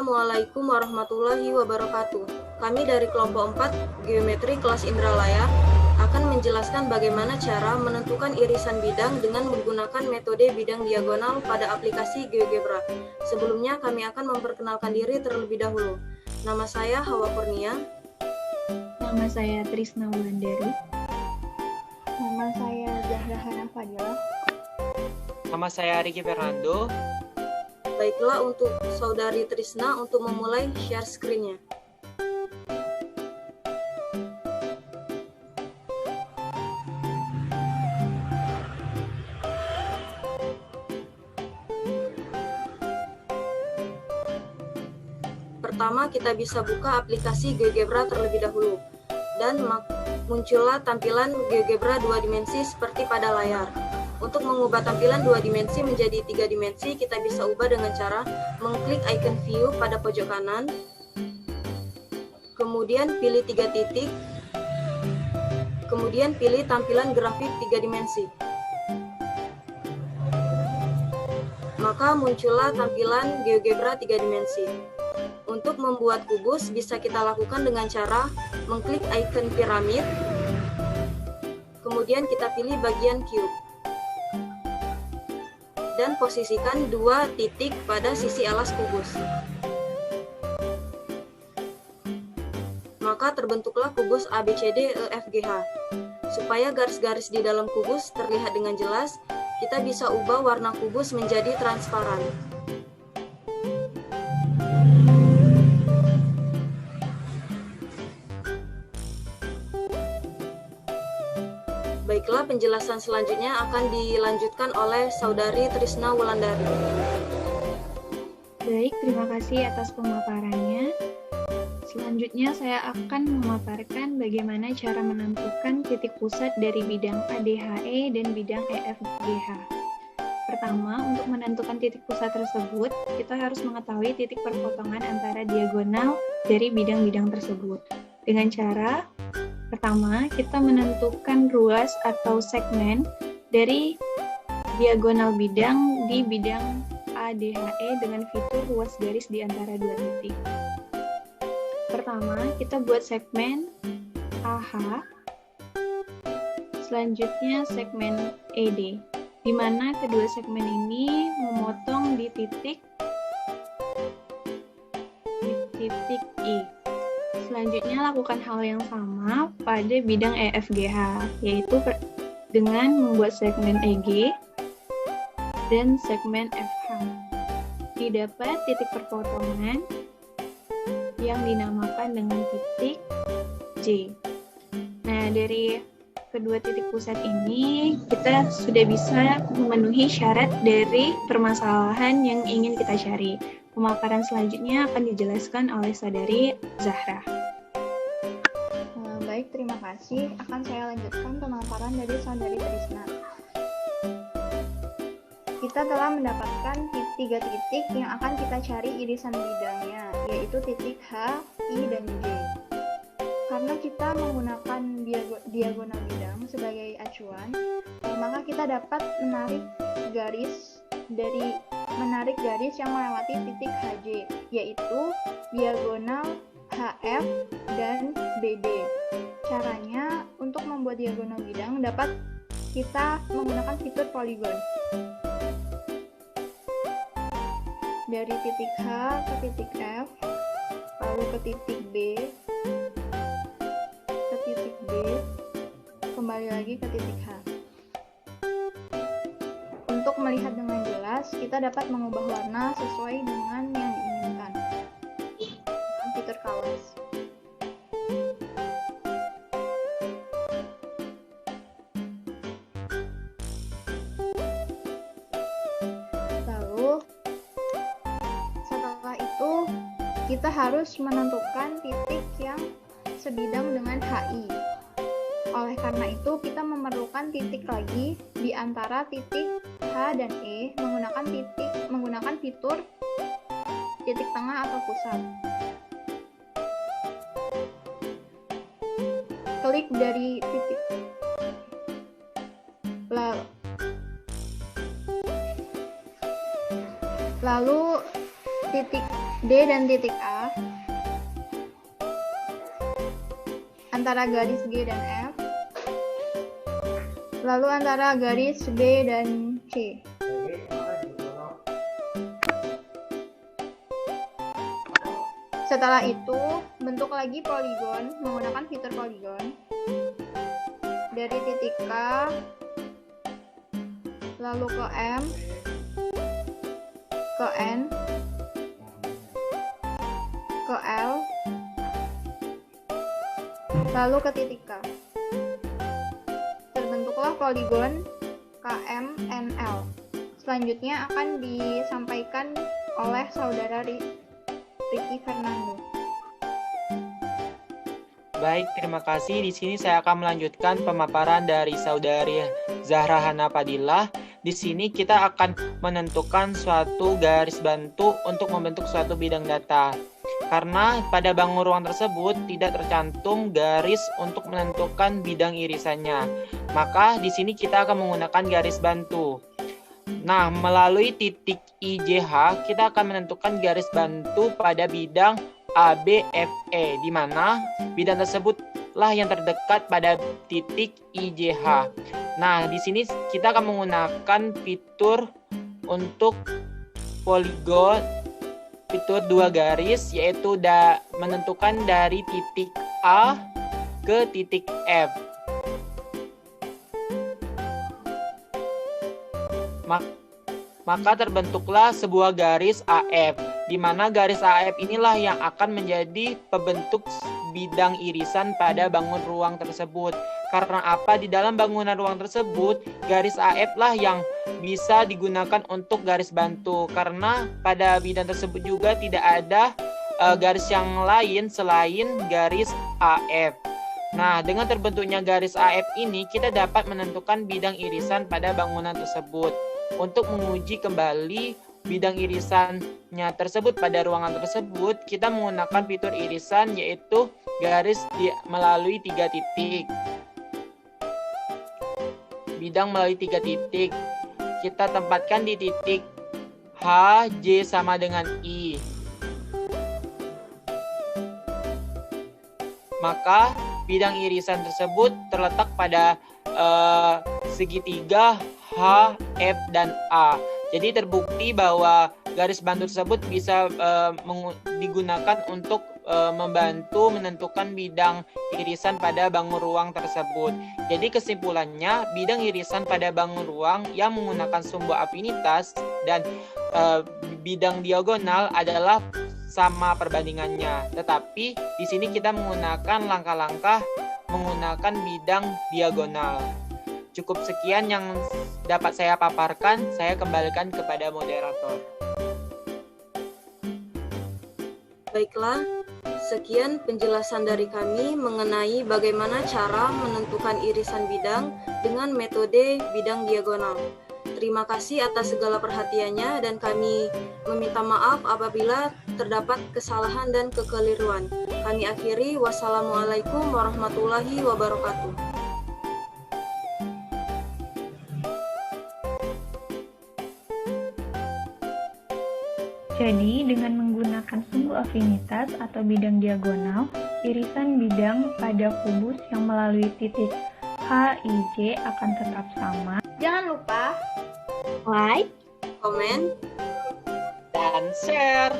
Assalamualaikum warahmatullahi wabarakatuh. Kami dari kelompok 4 Geometri kelas Indralaya akan menjelaskan bagaimana cara menentukan irisan bidang dengan menggunakan metode bidang diagonal pada aplikasi GeoGebra. Sebelumnya kami akan memperkenalkan diri terlebih dahulu. Nama saya Hawa Kurnia. Nama saya Trisna Wulandari. Nama saya Zahra Hana Fadila. Nama saya Riki Fernando. Baiklah, untuk saudari Trisna untuk memulai share screen-nya. Pertama, kita bisa buka aplikasi GeoGebra terlebih dahulu. Dan muncullah tampilan GeoGebra 2 dimensi seperti pada layar. Untuk mengubah tampilan 2 dimensi menjadi 3 dimensi, kita bisa ubah dengan cara mengklik icon view pada pojok kanan, kemudian pilih 3 titik, kemudian pilih tampilan grafik 3 dimensi. Maka muncullah tampilan GeoGebra 3 dimensi. Untuk membuat kubus bisa kita lakukan dengan cara mengklik icon piramid, kemudian kita pilih bagian cube, dan posisikan 2 titik pada sisi alas kubus. Maka terbentuklah kubus ABCDEFGH. Supaya garis-garis di dalam kubus terlihat dengan jelas, kita bisa ubah warna kubus menjadi transparan. Baiklah, penjelasan selanjutnya akan dilanjutkan oleh saudari Trisna Wulandari. Baik, terima kasih atas pemaparannya. Selanjutnya saya akan memaparkan bagaimana cara menentukan titik pusat dari bidang ADHE dan bidang EFGH. Pertama, untuk menentukan titik pusat tersebut, kita harus mengetahui titik perpotongan antara diagonal dari bidang-bidang tersebut. Dengan cara pertama, kita menentukan ruas atau segmen dari diagonal bidang di bidang ADHE dengan fitur ruas garis di antara 2 titik. Pertama, kita buat segmen AH, selanjutnya segmen ED, di mana kedua segmen ini memotong di titik I. Selanjutnya, lakukan hal yang sama pada bidang EFGH, yaitu dengan membuat segmen EG dan segmen FH. Didapat titik perpotongan yang dinamakan dengan titik J. Nah, dari kedua titik pusat ini, kita sudah bisa memenuhi syarat dari permasalahan yang ingin kita cari. Pemaparan selanjutnya akan dijelaskan oleh saudari Zahra. Baik, terima kasih. Akan saya lanjutkan pemaparan dari saudari Trisna. Kita telah mendapatkan 3 titik yang akan kita cari irisan bidangnya, yaitu titik H, I, dan J. Karena kita menggunakan diagonal bidang sebagai acuan, maka kita dapat menarik garis yang melewati titik HJ, yaitu diagonal HF dan BD. Caranya, untuk membuat diagonal bidang dapat kita menggunakan fitur poligon. Dari titik H ke titik F, lalu ke titik B, kembali lagi ke titik H. Untuk melihat dengan jelas, kita dapat mengubah warna sesuai dengan yang diinginkan dengan fitur colors. Lalu, setelah itu, kita harus menentukan titik yang sebidang dengan HI. Oleh karena itu, kita memerlukan titik lagi di antara titik H dan E menggunakan fitur titik tengah atau pusat. Klik dari titik lalu titik D dan titik A, antara garis G dan F, lalu antara garis B dan C. Setelah itu, bentuk lagi poligon menggunakan fitur poligon dari titik K, lalu ke M, ke N, ke L, lalu ke titik K. Terbentuklah poligon KMNL. Selanjutnya akan disampaikan oleh saudara Ricky Fernando. Baik, terima kasih. Di sini saya akan melanjutkan pemaparan dari saudari Zahra Hana Fadilah. Di sini kita akan menentukan suatu garis bantu untuk membentuk suatu bidang data. Karena pada bangun ruang tersebut tidak tercantum garis untuk menentukan bidang irisannya. Maka di sini kita akan menggunakan garis bantu. Nah, melalui titik IJH, kita akan menentukan garis bantu pada bidang ABFE, di mana bidang tersebutlah yang terdekat pada titik IJH. Nah, di sini kita akan menggunakan fitur untuk poligon, fitur dua garis, yaitu menentukan dari titik A ke titik F. Maka terbentuklah sebuah garis AF, di mana garis AF inilah yang akan menjadi pembentuk bidang irisan pada bangun ruang tersebut. Karena apa? Di dalam bangunan ruang tersebut, garis AF lah yang bisa digunakan untuk garis bantu. Karena pada bidang tersebut juga tidak ada garis yang lain selain garis AF. Nah, dengan terbentuknya garis AF ini, kita dapat menentukan bidang irisan pada bangunan tersebut. Untuk menguji kembali bidang irisannya tersebut pada ruangan tersebut, kita menggunakan fitur irisan, yaitu garis melalui 3 titik. Bidang melalui 3 titik. Kita tempatkan di titik H, J sama dengan I. Maka bidang irisan tersebut terletak pada segitiga H, F, dan A. Jadi terbukti bahwa garis bantu tersebut bisa digunakan untuk membantu menentukan bidang irisan pada bangun ruang tersebut. Jadi kesimpulannya, bidang irisan pada bangun ruang yang menggunakan sumbu afinitas dan bidang diagonal adalah sama perbandingannya. Tetapi di sini kita menggunakan langkah-langkah menggunakan bidang diagonal. Cukup sekian yang dapat saya paparkan, saya kembalikan kepada moderator. Baiklah, sekian penjelasan dari kami mengenai bagaimana cara menentukan irisan bidang dengan metode bidang diagonal. Terima kasih atas segala perhatiannya dan kami meminta maaf apabila terdapat kesalahan dan kekeliruan. Kami akhiri, wassalamualaikum warahmatullahi wabarakatuh. Jadi, dengan menggunakan sumbu afinitas atau bidang diagonal, irisan bidang pada kubus yang melalui titik H, I, J akan tetap sama. Jangan lupa Like, Komen, Dan share.